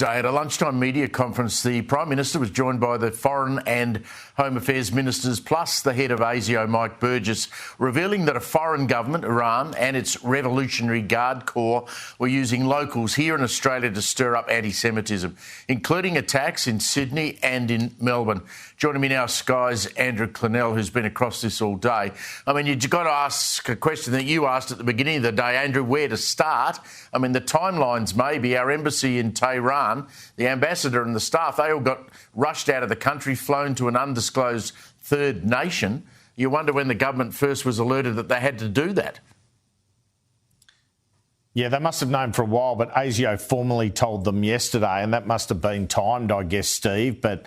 At a lunchtime media conference, the Prime Minister was joined by the Foreign and Home Affairs Ministers, plus the head of ASIO, Mike Burgess, revealing that a foreign government, Iran, and its Revolutionary Guard Corps were using locals here in Australia to stir up anti-Semitism, including attacks in Sydney and in Melbourne. Joining me now, Sky's Andrew Clennell, who's been across this all day. I mean, you've got to ask a question that you asked at the beginning of the day, Andrew, where to start. I mean, the timelines maybe. Our embassy in Tehran, the ambassador and the staff, they all got rushed out of the country, flown to an undisclosed third nation. You wonder when the government first was alerted that they had to do that. Yeah, they must have known for a while, but ASIO formally told them yesterday, and that must have been timed, I guess, Steve. But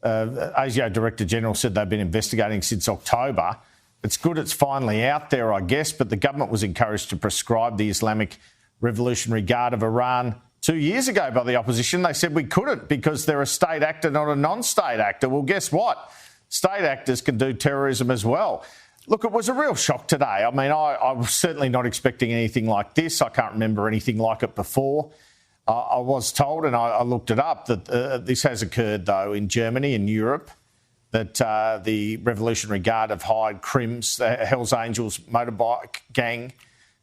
ASIO Director General said they've been investigating since October. It's good it's finally out there, I guess, but the government was encouraged to prescribe the Islamic Revolutionary Guard of Iran 2 years ago by the opposition. They said we couldn't because they're a state actor, not a non-state actor. Well, guess what? State actors can do terrorism as well. Look, it was a real shock today. I mean, I was certainly not expecting anything like this. I can't remember anything like it before. I was told, and I looked it up, that this has occurred, though, in Germany and Europe, that the Revolutionary Guard have hired Crims, the Hells Angels motorbike gang,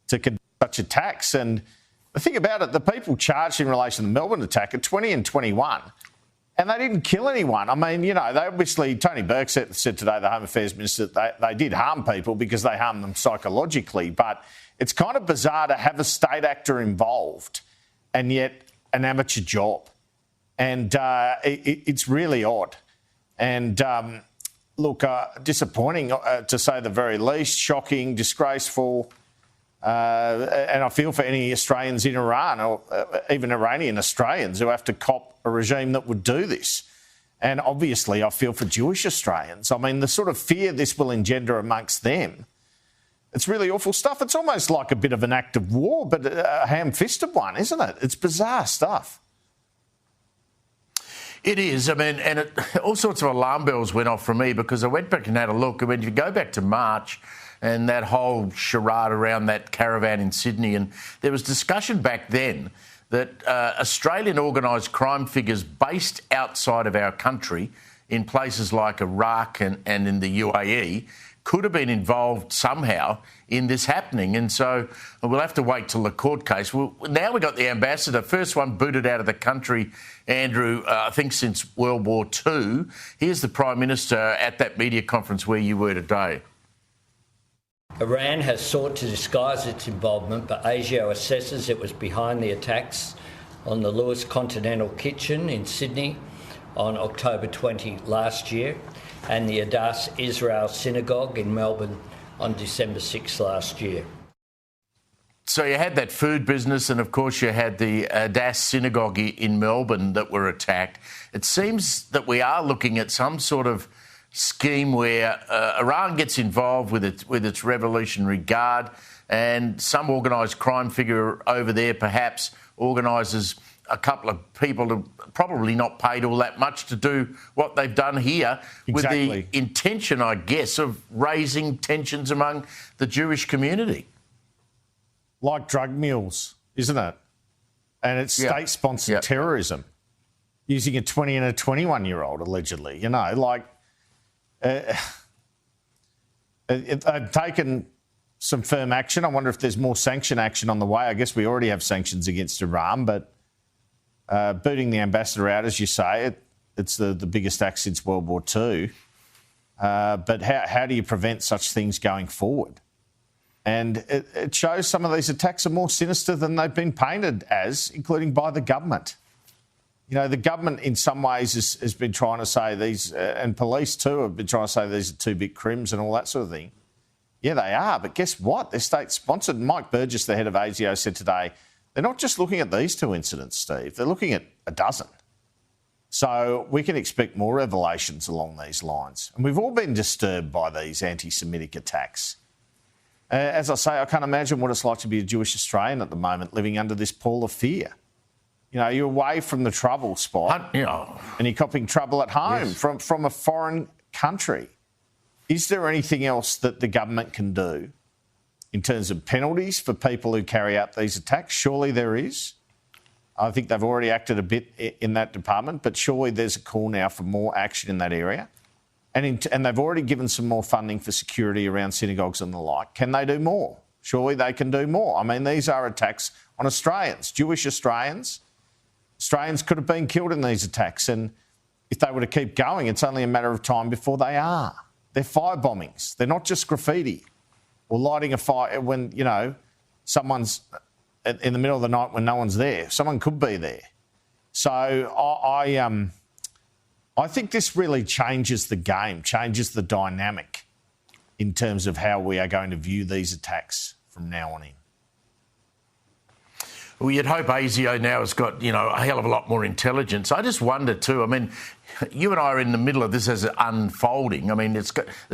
to conduct such attacks. And the thing about it, the people charged in relation to the Melbourne attack are 20 and 21, and they didn't kill anyone. I mean, you know, they obviously, Tony Burke said today, the Home Affairs Minister, that they did harm people because they harmed them psychologically. But it's kind of bizarre to have a state actor involved and yet an amateur job. And it's really odd. And look, disappointing to say the very least, shocking, disgraceful. And I feel for any Australians in Iran or even Iranian Australians who have to cop a regime that would do this. And obviously I feel for Jewish Australians. I mean, the sort of fear this will engender amongst them, it's really awful stuff. It's almost like a bit of an act of war, but a ham-fisted one, isn't it? It's bizarre stuff. It is. I mean, and all sorts of alarm bells went off for me because I went back and had a look. I mean, if you go back to March and that whole charade around that caravan in Sydney, and there was discussion back then that Australian organised crime figures based outside of our country in places like Iraq and in the UAE could have been involved somehow in this happening. And so we'll have to wait till the court case. Well, now we've got the ambassador, first one booted out of the country, Andrew, I think since World War II. Here's the Prime Minister at that media conference where you were today. Iran has sought to disguise its involvement, but ASIO assesses it was behind the attacks on the Lewis Continental Kitchen in Sydney on October 20 last year and the Adass Israel Synagogue in Melbourne on December 6 last year. So you had that food business and, of course, you had the Adass Synagogue in Melbourne that were attacked. It seems that we are looking at some sort of scheme where Iran gets involved with its Revolutionary Guard and some organised crime figure over there perhaps organises a couple of people who probably not paid all that much to do what they've done here with the intention, I guess, of raising tensions among the Jewish community. Like drug mules, isn't it? And it's state-sponsored terrorism using a 20 and a 21-year-old, allegedly. You know, like they've taken some firm action. I wonder if there's more sanction action on the way. I guess we already have sanctions against Iran, but booting the ambassador out, as you say, it's the biggest act since World War II. But how do you prevent such things going forward? And it shows some of these attacks are more sinister than they've been painted as, including by the government. You know, the government in some ways has been trying to say these, and police too have been trying to say these are too big crimes and all that sort of thing. Yeah, they are, but guess what? They're state-sponsored. Mike Burgess, the head of ASIO, said today, they're not just looking at these two incidents, Steve. They're looking at a dozen. So we can expect more revelations along these lines. And we've all been disturbed by these anti-Semitic attacks. As I say, I can't imagine what it's like to be a Jewish Australian at the moment living under this pall of fear. You know, you're away from the trouble spot and you're copping trouble at home from a foreign country. Is there anything else that the government can do in terms of penalties for people who carry out these attacks? Surely there is. I think they've already acted a bit in that department, but surely there's a call now for more action in that area. And they've already given some more funding for security around synagogues and the like. Can they do more? Surely they can do more. I mean, these are attacks on Australians, Jewish Australians. Australians could have been killed in these attacks. And if they were to keep going, it's only a matter of time before they are. They're fire bombings. They're not just graffiti or lighting a fire when, you know, someone's in the middle of the night when no one's there. Someone could be there. So I think this really changes the game, changes the dynamic in terms of how we are going to view these attacks from now on in. Well, you'd hope ASIO now has got, you know, a hell of a lot more intelligence. I just wonder too, I mean, you and I are in the middle of this as it's unfolding. I mean, there's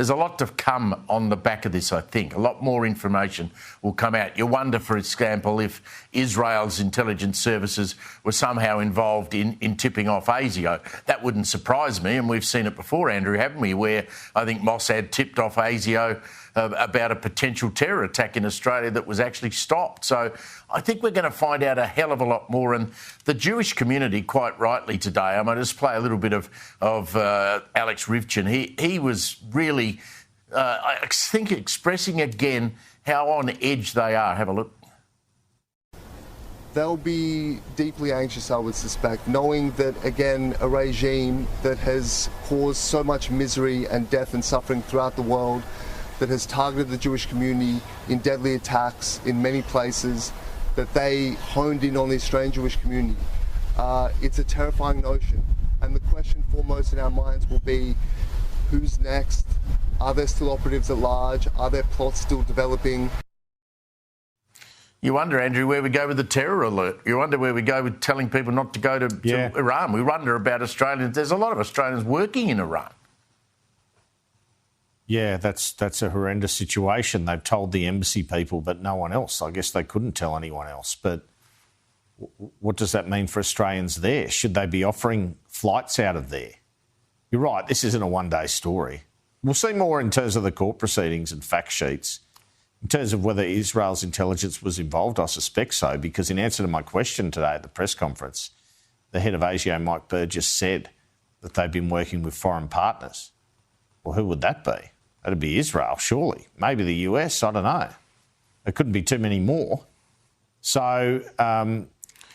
a lot to come on the back of this, I think. A lot more information will come out. You wonder, for example, if Israel's intelligence services were somehow involved in tipping off ASIO. That wouldn't surprise me, and we've seen it before, Andrew, haven't we, where I think Mossad tipped off ASIO about a potential terror attack in Australia that was actually stopped. So I think we're going to find out a hell of a lot more. And the Jewish community, quite rightly today, I might just play a little bit of Alex Rivchin. He was really, I think, expressing again how on edge they are. Have a look. They'll be deeply anxious, I would suspect, knowing that, again, a regime that has caused so much misery and death and suffering throughout the world, that has targeted the Jewish community in deadly attacks in many places, that they honed in on the Australian Jewish community. It's a terrifying notion. And the question foremost in our minds will be, who's next? Are there still operatives at large? Are there plots still developing? You wonder, Andrew, where we go with the terror alert. You wonder where we go with telling people not to go to Iran. We wonder about Australians. There's a lot of Australians working in Iran. Yeah, that's a horrendous situation. They've told the embassy people, but no one else. I guess they couldn't tell anyone else. But what does that mean for Australians there? Should they be offering flights out of there? You're right, this isn't a one-day story. We'll see more in terms of the court proceedings and fact sheets. In terms of whether Israel's intelligence was involved, I suspect so, because in answer to my question today at the press conference, the head of ASIO, Mike Burgess, said that they've been working with foreign partners. Well, who would that be? That'd be Israel, surely. Maybe the US, I don't know. There couldn't be too many more. So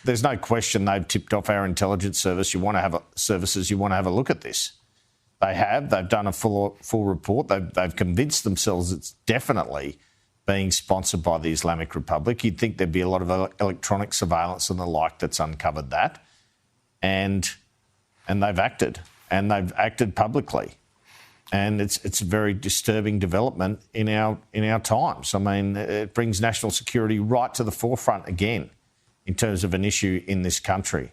there's no question they've tipped off our intelligence service. You want to have a look at this. They have. They've done a full report. They've convinced themselves it's definitely being sponsored by the Islamic Republic. You'd think there'd be a lot of electronic surveillance and the like that's uncovered that. And they've acted. And they've acted publicly. And it's a very disturbing development in our times. I mean, it brings national security right to the forefront again in terms of an issue in this country.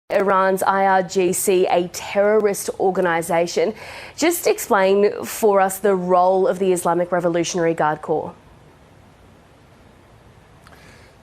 Iran's IRGC, a terrorist organisation. Just explain for us the role of the Islamic Revolutionary Guard Corps.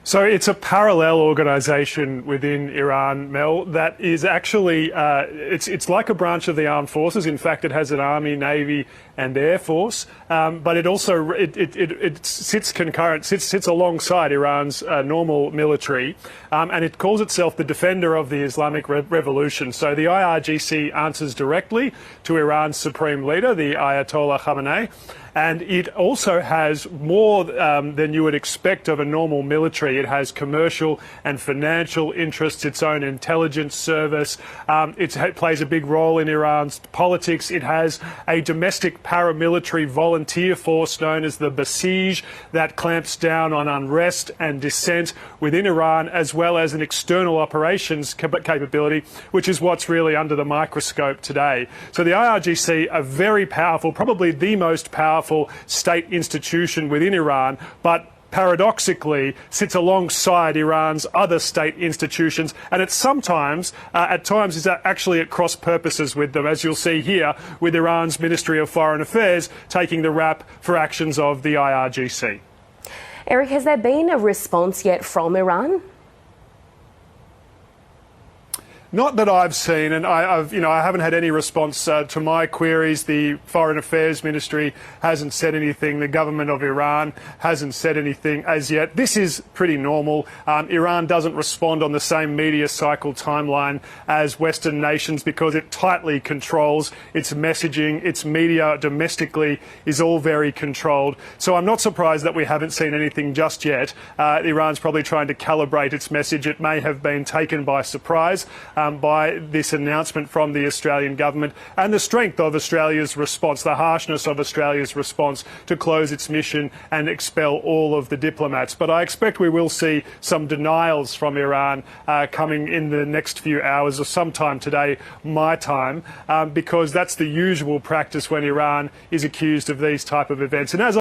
So it's a parallel organisation within Iran, Mel, that is actually, it's like a branch of the armed forces. In fact, it has an army, navy and air force, but it also, it sits alongside Iran's normal military, and it calls itself the Defender of the Islamic Revolution. So the IRGC answers directly to Iran's supreme leader, the Ayatollah Khamenei. And it also has more than you would expect of a normal military. It has commercial and financial interests, its own intelligence service. It plays a big role in Iran's politics. It has a domestic paramilitary volunteer force known as the Basij that clamps down on unrest and dissent within Iran, as well as an external operations capability, which is what's really under the microscope today. So the IRGC, a very powerful, probably the most powerful state institution within Iran, but paradoxically sits alongside Iran's other state institutions, and it sometimes, at times, is actually at cross purposes with them, as you'll see here with Iran's Ministry of Foreign Affairs taking the rap for actions of the IRGC. Eric, has there been a response yet from Iran? Not that I've seen, and I haven't had any response to my queries. The Foreign Affairs Ministry hasn't said anything. The government of Iran hasn't said anything as yet. This is pretty normal. Iran doesn't respond on the same media cycle timeline as Western nations because it tightly controls its messaging. Its media domestically is all very controlled. So I'm not surprised that we haven't seen anything just yet. Iran's probably trying to calibrate its message. It may have been taken by surprise by this announcement from the Australian government and the strength of Australia's response, the harshness of Australia's response to close its mission and expel all of the diplomats. But I expect we will see some denials from Iran coming in the next few hours or sometime today, my time, because that's the usual practice when Iran is accused of these type of events. And as